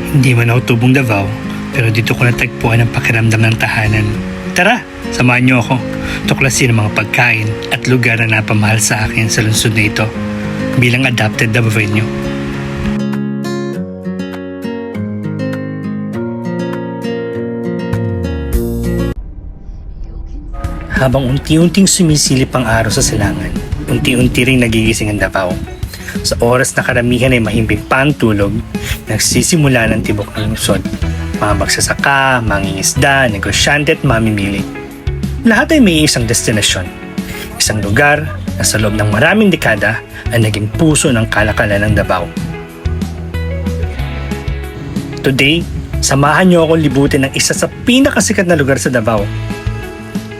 Hindi man ako tubong Davao, pero dito ko natagpuan ang pakiramdam ng tahanan. Tara, samahan niyo ako. Tuklasin ang mga pagkain at lugar na napamahal sa akin sa lungsod na ito bilang adopted Davaoenyo. Habang unti-unting sumisilip ang araw sa silangan, unti-unti ring nagigising ang Davao. Sa oras na karamihan ay mahimbing pa ang tulog, nagsisimula ng tibok ng lungsod. Mga magsasaka, mangingisda, negosyante at mamimili. Lahat ay may isang destinasyon. Isang lugar na sa loob ng maraming dekada ay naging puso ng kalakalan ng Davao. Today, samahan niyo akong libutin ng isa sa pinakasikat na lugar sa Davao.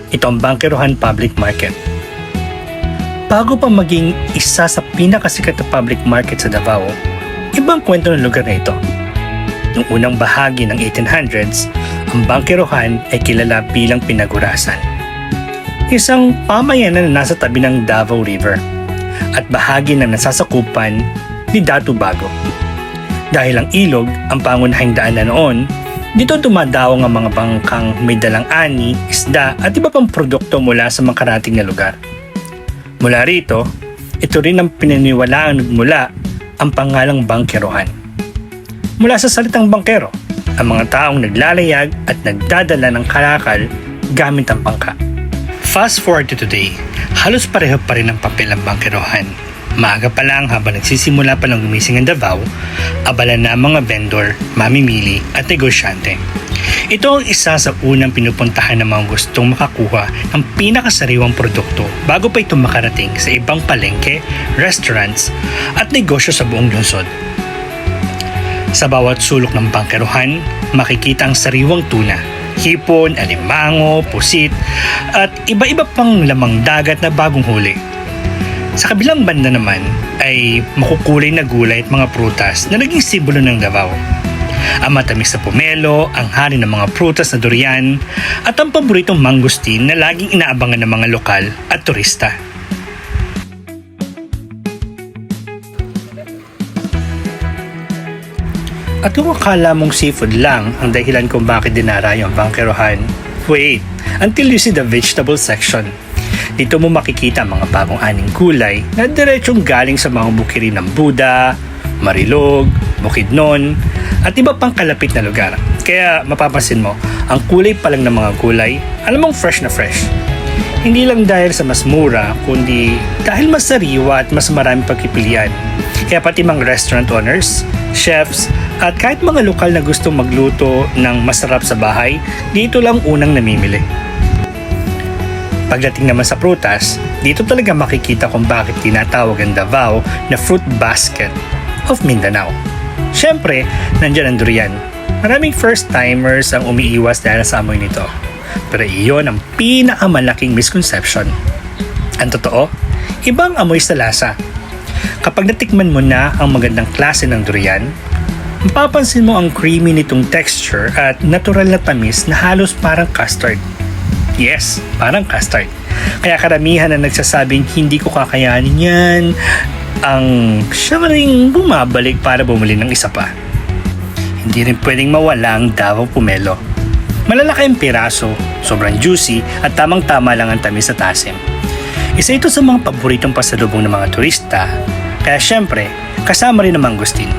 Ito ang Bangkerohan Public Market. Bago pa maging isa sa pinakasikat na public market sa Davao, ibang kwento ng lugar na ito. Noong unang bahagi ng 1800s, ang Bangkerohan ay kilala bilang Pinagurasan. Isang pamayanan na nasa tabi ng Davao River at bahagi ng nasasakupan ni Datu Bago. Dahil ang ilog ang pangunahing daan na noon, dito dumadawang ang mga bangkang may dalang ani, isda at iba pang produkto mula sa mga karating na lugar. Mula rito, ito rin ang pinaniwalaang nagmula ang pangalang Bangkerohan. Mula sa salitang bangkero, ang mga taong naglalayag at nagdadala ng kalakal gamit ang bangka. Fast forward to today, halos pareho pa rin ang papel ng Bangkerohan. Maaga pa lang habang nagsisimula pa lang gumising ang Davao, abala na ang mga vendor, mamimili at negosyante. Ito ang isa sa unang pinupuntahan ng mga gustong makakuha ng pinakasariwang produkto bago pa ito makarating sa ibang palengke, restaurants at negosyo sa buong lungsod. Sa bawat sulok ng Bangkerohan, makikita ang sariwang tuna, hipon, alimango, pusit at iba-iba pang lamang dagat na bagong huli. Sa kabilang banda naman ay makukulay na gulay at mga prutas na naging simbolo ng Davao. Ang matamis na pomelo, ang hari ng mga prutas na durian, at ang paboritong mangustin na laging inaabangan ng mga lokal at turista. At kung akala mong seafood lang ang dahilan kung bakit dinarayo ang Bangkerohan, wait until you see the vegetable section. Dito mo makikita ang mga bagong aning gulay na diretsong galing sa mga bukiri ng Buda, Marilog, Bukidnon, at iba pang kalapit na lugar. Kaya mapapansin mo, ang kulay pa lang ng mga gulay, alam mong fresh na fresh. Hindi lang dahil sa mas mura, kundi dahil mas sariwa at mas marami pagpipilian. Kaya pati mga restaurant owners, chefs, at kahit mga lokal na gustong magluto ng masarap sa bahay, dito lang unang namimili. Pagdating naman sa prutas, dito talaga makikita kung bakit tinatawag ang Davao na fruit basket of Mindanao. Siyempre, nandyan ang durian. Maraming first-timers ang umiiwas dahil sa amoy nito. Pero iyon ang pinakamalaking misconception. Ang totoo, ibang amoy sa lasa. Kapag natikman mo na ang magandang klase ng durian, mapapansin mo ang creamy nitong texture at natural na tamis na halos parang custard. Yes, parang custard. Kaya karamihan na nagsasabing hindi ko kakayanin yan, ang siya ring bumabalik para bumili ng isa pa. Hindi rin pwedeng mawala ang Davao Pomelo. Malalaki ang piraso, sobrang juicy at tamang-tama lang ang tamis at asim. Isa ito sa mga paboritong pasalubong ng mga turista, kaya syempre, kasama rin ang mangustin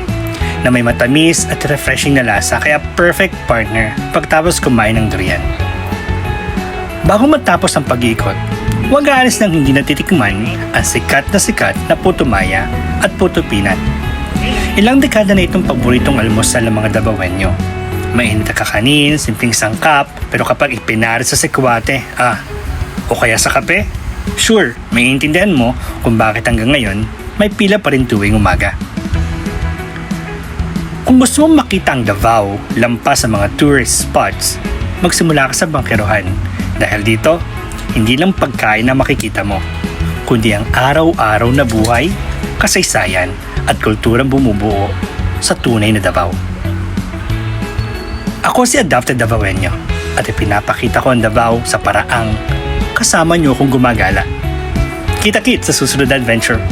na may matamis at refreshing na lasa, kaya perfect partner pagtapos kumain ng durian. Bago matapos ang pag-ikot, huwag aalis nang hindi natitikman ang sikat na puto maya at puto peanut. Ilang dekada na itong paboritong almusal ng mga Davaoenyo. Mainit na kakanin, simpleng sangkap, pero kapag ipinari sa sikwate, o kaya sa kape, sure, maiintindihan mo kung bakit hanggang ngayon may pila pa rin tuwing umaga. Kung gusto mong makita ang Davao lampas sa mga tourist spots, magsimula ka sa Bangkerohan. Dahil dito, hindi lang pagkain na makikita mo, kundi ang araw-araw na buhay, kasaysayan at kulturang bumubuo sa tunay na Davao. Ako si Adopted Davaoenyo at ipinapakita ko ang Davao sa paraang kasama niyo kung gumagala. Kita-kit sa susunod na adventure.